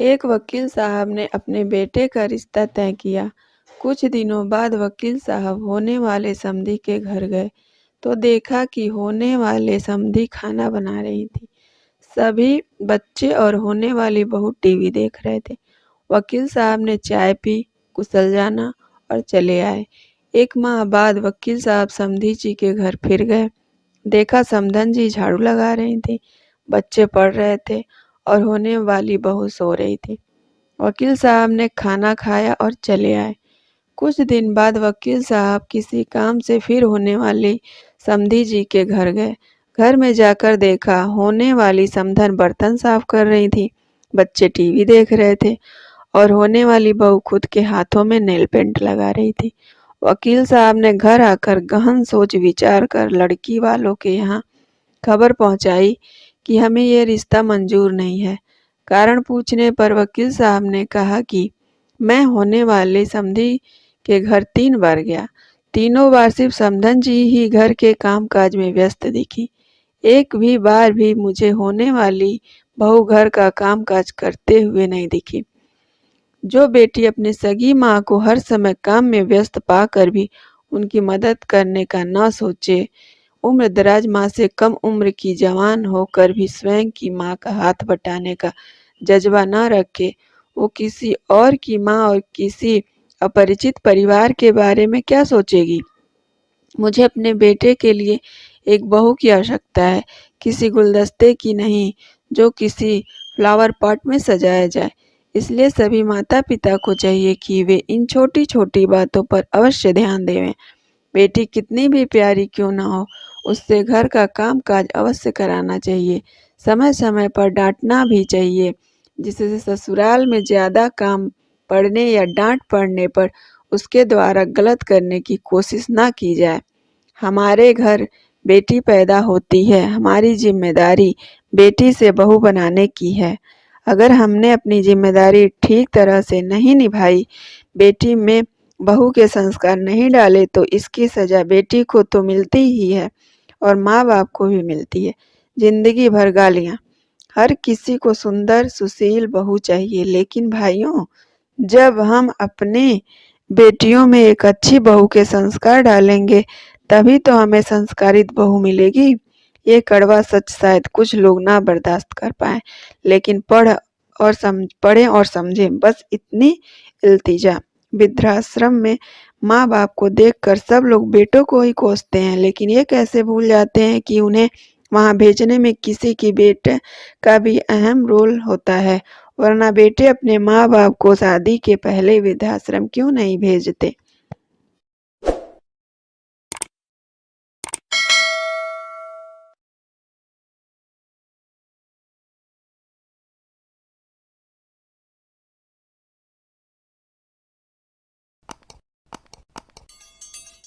एक वकील साहब ने अपने बेटे का रिश्ता तय किया। कुछ दिनों बाद वकील साहब होने वाले समधी के घर गए तो देखा कि होने वाले समधी खाना बना रही थी। सभी बच्चे और होने वाली बहू टीवी देख रहे थे। वकील साहब ने चाय पी, कुशल जाना और चले आए। एक माह बाद वकील साहब समधी जी के घर फिर गए। देखा समधन जी झाड़ू लगा रही थी, बच्चे पढ़ रहे थे और होने वाली बहू सो रही थी। वकील साहब ने खाना खाया और चले आए। कुछ दिन बाद वकील साहब किसी काम से फिर होने वाली समधी जी के घर गए। घर में जाकर देखा होने वाली समधन बर्तन साफ कर रही थी, बच्चे टीवी देख रहे थे और होने वाली बहू खुद के हाथों में नेल पेंट लगा रही थी। वकील साहब ने घर आकर गहन सोच विचार कर लड़की वालों के यहाँ खबर पहुंचाई कि हमें ये रिश्ता मंजूर नहीं है। कारण पूछने पर वकील साहब ने कहा कि मैं होने वाले समधी के घर 3 बार गया। तीनों बार सिर्फ समधन जी ही घर के कामकाज में व्यस्त दिखी। एक भी बार भी मुझे होने वाली बहू घर का कामकाज करते हुए नहीं दिखी। जो बेटी अपनी सगी माँ को हर समय काम में व्यस्त पाकर भी उनकी मदद करने का न सोचे, उम्र दराज माँ से कम उम्र की जवान होकर भी स्वयं की माँ का हाथ बटाने का जज्बा न रखे, वो किसी और की माँ और किसी अपरिचित परिवार के बारे में क्या सोचेगी। मुझे अपने बेटे के लिए एक बहू की आवश्यकता है, किसी गुलदस्ते की नहीं जो किसी फ्लावर पॉट में सजाया जाए। इसलिए सभी माता पिता को चाहिए कि वे इन छोटी छोटी बातों पर अवश्य ध्यान देवें। बेटी कितनी भी प्यारी क्यों न हो, उससे घर का काम काज अवश्य कराना चाहिए। समय समय पर डांटना भी चाहिए, जिससे ससुराल में ज़्यादा काम पड़ने या डांट पड़ने पर उसके द्वारा गलत करने की कोशिश ना की जाए। हमारे घर बेटी पैदा होती है, हमारी जिम्मेदारी बेटी से बहू बनाने की है। अगर हमने अपनी जिम्मेदारी ठीक तरह से नहीं निभाई, बेटी में बहू के संस्कार नहीं डाले, तो इसकी सजा बेटी को तो मिलती ही है और माँ बाप को भी मिलती है, जिंदगी भर गालियाँ। हर किसी को सुंदर सुशील बहू चाहिए, लेकिन भाइयों, जब हम अपने बेटियों में एक अच्छी बहू के संस्कार डालेंगे, तभी तो हमें संस्कारित बहू मिलेगी। ये कड़वा सच शायद कुछ लोग ना बर्दाश्त कर पाए, लेकिन पढ़ें और समझें, बस इतनी इल्तिजा। वृद्धाश्रम में माँ बाप को देखकर सब लोग बेटों को ही कोसते हैं, लेकिन ये कैसे भूल जाते हैं कि उन्हें वहाँ भेजने में किसी की बेटे का भी अहम रोल होता है। वरना बेटे अपने माँ बाप को शादी के पहले वृद्धाश्रम क्यों नहीं भेजते।